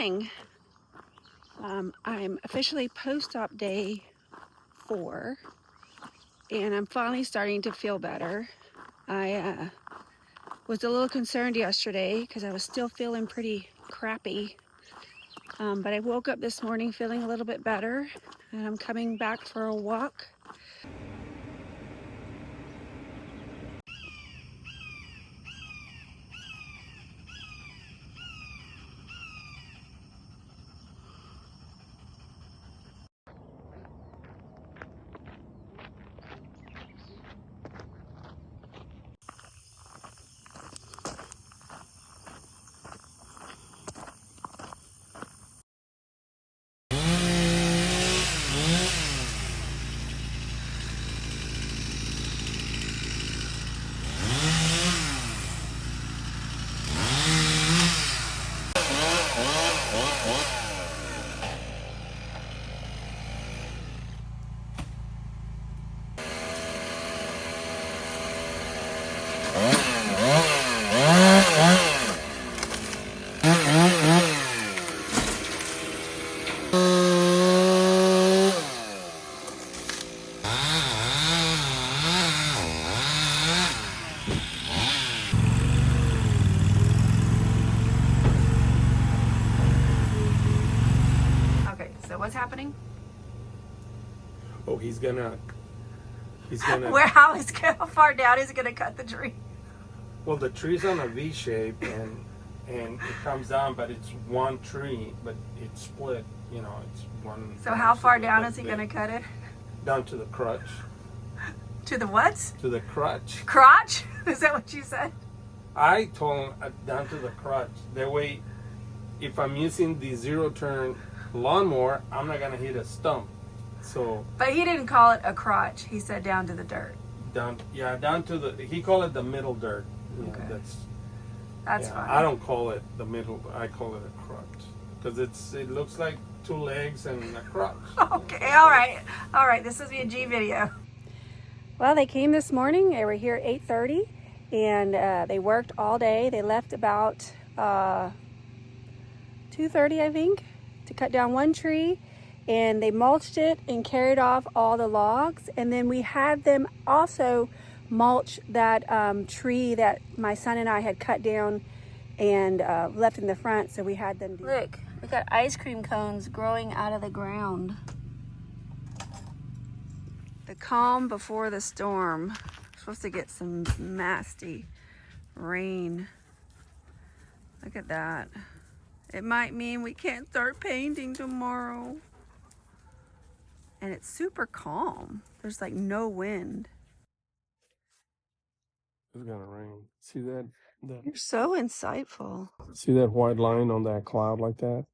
morning. I'm officially post-op day 4, and I'm finally starting to feel better. I was a little concerned yesterday because I was still feeling pretty crappy, but I woke up this morning feeling a little bit better, and I'm coming back for a walk. Okay, so what's happening? Oh, he's gonna. How far down is it gonna cut the tree? Well, the tree's on a V shape, and it comes down, but it's one tree, but it's split. You know, it's one. So how far down is he gonna cut it? Down to the crutch. To the what? To the crutch. Crotch? Is that what you said? I told him down to the crutch. That way, if I'm using the zero-turn lawnmower, I'm not gonna hit a stump. So. But he didn't call it a crotch. He said down to the dirt. Down to the. He called it the middle dirt. Okay. That's fine. I don't call it the middle. I call it a crutch because it looks like 2 legs and a crutch. Okay, all right. This is a G video. Well, they came this morning. They were here at 8:30, and they worked all day. They left about 2:30, I think, to cut down one tree, and they mulched it and carried off all the logs. And then we had them also mulch that tree that my son and I had cut down and left in the front, so we had them do. Look, we got ice cream cones growing out of the ground. The calm before the storm. We're supposed to get some nasty rain. Look at that. It might mean we can't start painting tomorrow. And it's super calm. There's like no wind. It's gonna rain. See that? You're so insightful. See that white line on that cloud like that?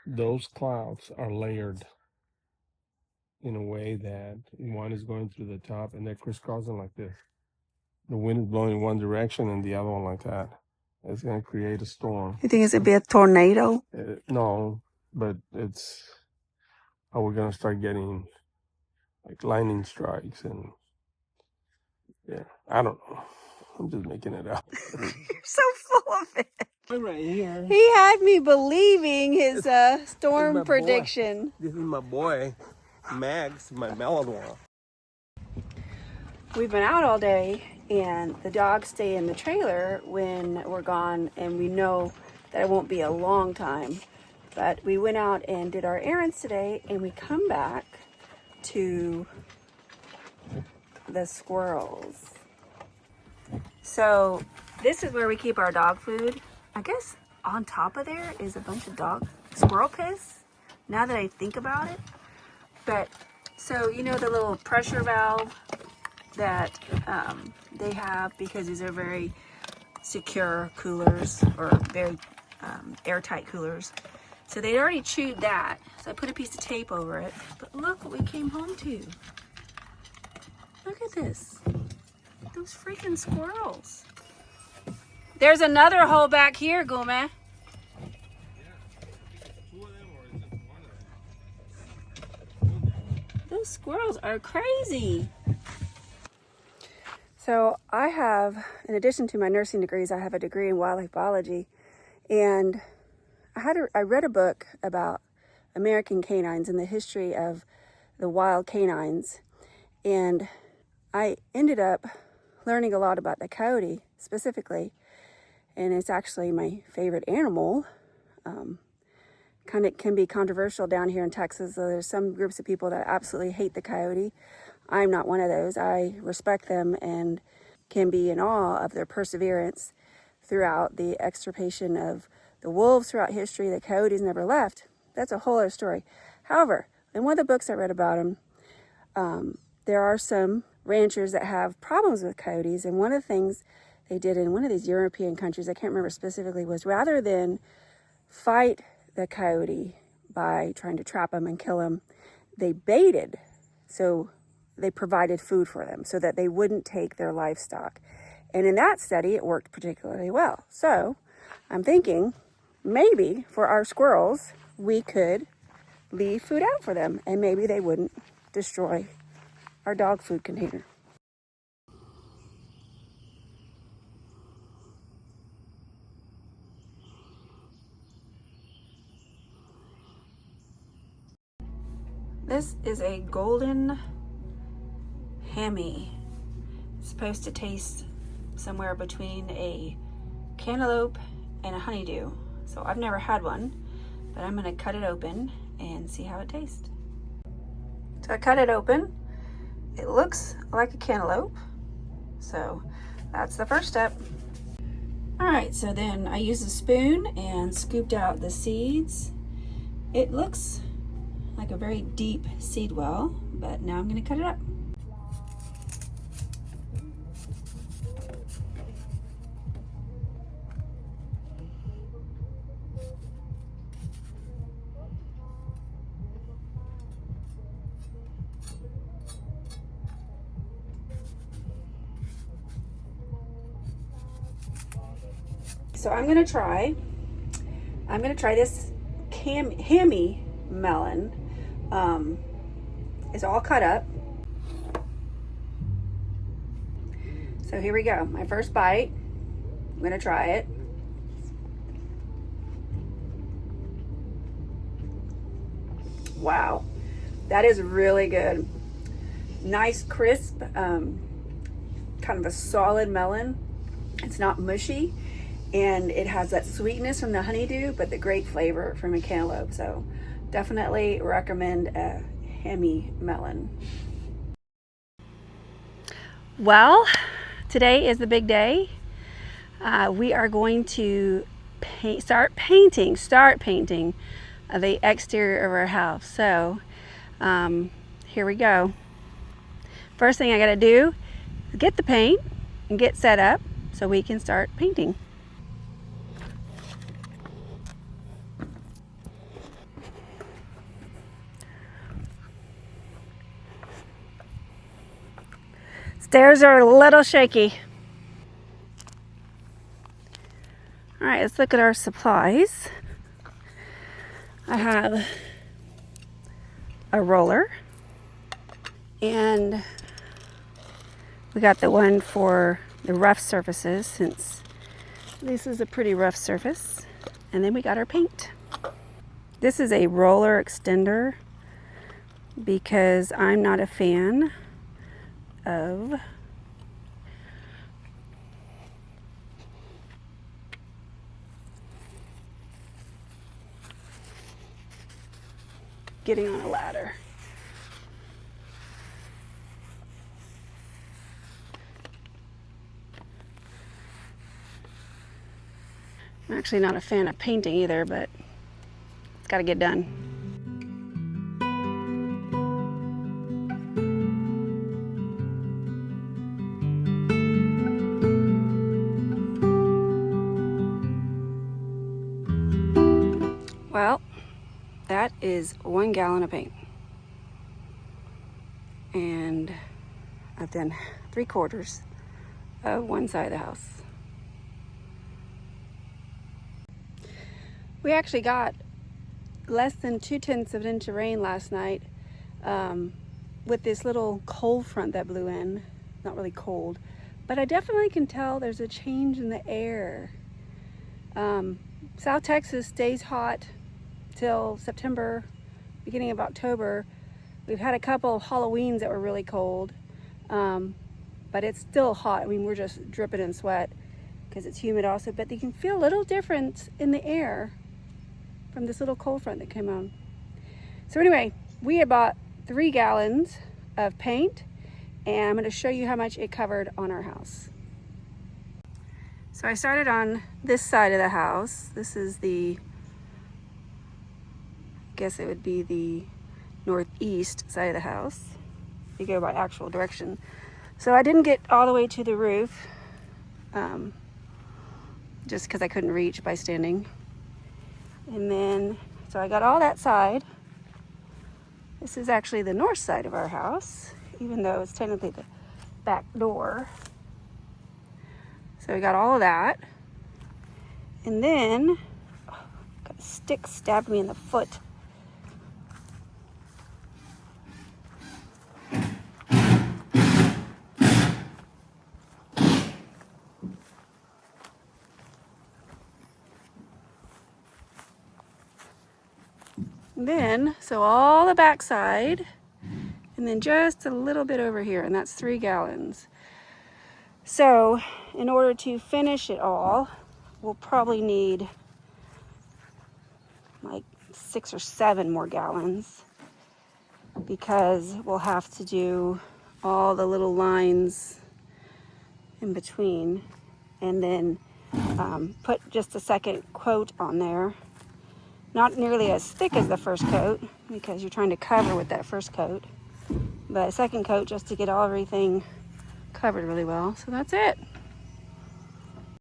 Those clouds are layered in a way that one is going through the top and they're crisscrossing like this. The wind is blowing in one direction and the other one like that. It's going to create a storm. You think it's going to be a tornado? No, but it's how we're going to start getting like lightning strikes and yeah, I don't know. I'm just making it up. You're so full of it. Right here. He had me believing his storm prediction. This is my boy, Max, my Malinois. We've been out all day, and the dogs stay in the trailer when we're gone, and we know that it won't be a long time. But we went out and did our errands today, and we come back to the squirrels. So this is where we keep our dog food. I guess on top of there is a bunch of squirrel piss, now that I think about it. But so, you know, the little pressure valve that they have, because these are very secure coolers, or very airtight coolers. So they already chewed that. So I put a piece of tape over it. But look what we came home to. Look at this. Those freaking squirrels. There's another hole back here, Gume. Those squirrels are crazy. So I have, in addition to my nursing degrees, I have a degree in wildlife biology. And I read a book about American canines and the history of the wild canines, and I ended up learning a lot about the coyote specifically, and it's actually my favorite animal. Kind of can be controversial down here in Texas. So there's some groups of people that absolutely hate the coyote. I'm not one of those. I respect them and can be in awe of their perseverance throughout the extirpation of the wolves throughout history. The coyotes never left. That's a whole other story. However, in one of the books I read about them, there are some ranchers that have problems with coyotes. And one of the things they did in one of these European countries, I can't remember specifically, was rather than fight the coyote by trying to trap him and kill him, they baited. So they provided food for them so that they wouldn't take their livestock. And in that study, it worked particularly well. So I'm thinking maybe for our squirrels, we could leave food out for them, and maybe they wouldn't destroy our dog food container. This is a golden hammy. It's supposed to taste somewhere between a cantaloupe and a honeydew. So I've never had one, but I'm gonna cut it open and see how it tastes. So I cut it open. It looks like a cantaloupe. So that's the first step. All right, so then I used a spoon and scooped out the seeds. It looks like a very deep seed well, but now I'm gonna cut it up. So I'm gonna try this hammy melon. It's all cut up. So here we go. My first bite. I'm gonna try it. Wow, that is really good. Nice, crisp, kind of a solid melon. It's not mushy, and it has that sweetness from the honeydew, but the great flavor from a cantaloupe. So definitely recommend a hammy melon. Well, today is the big day. We are going to start painting the exterior of our house. So here we go. First thing I gotta do is get the paint and get set up so we can start painting. Stairs are a little shaky. All right, let's look at our supplies. I have a roller, and we got the one for the rough surfaces, since this is a pretty rough surface. And then we got our paint. This is a roller extender because I'm not a fan of getting on a ladder. I'm actually not a fan of painting either, but it's got to get done. Well, that is 1 gallon of paint. And I've done 3/4 of one side of the house. We actually got less than 2/10 of an inch of rain last night with this little cold front that blew in. Not really cold, but I definitely can tell there's a change in the air. South Texas stays hot till September, beginning of October. We've had a couple of Halloweens that were really cold, but it's still hot. I mean, we're just dripping in sweat because it's humid also, but you can feel a little difference in the air from this little cold front that came on. So anyway, we had bought 3 gallons of paint, and I'm going to show you how much it covered on our house. So I started on this side of the house. This is I guess it would be the northeast side of the house. You go by actual direction. So I didn't get all the way to the roof, just because I couldn't reach by standing. And then, so I got all that side. This is actually the north side of our house, even though it's technically the back door. So we got all of that. And then, got a stick stabbed me in the foot. Then, so all the backside, and then just a little bit over here, and that's 3 gallons. So, in order to finish it all, we'll probably need like 6 or 7 more gallons, because we'll have to do all the little lines in between, and then put just a second coat on there. Not nearly as thick as the first coat, because you're trying to cover with that first coat, but a second coat just to get everything covered really well. So that's it.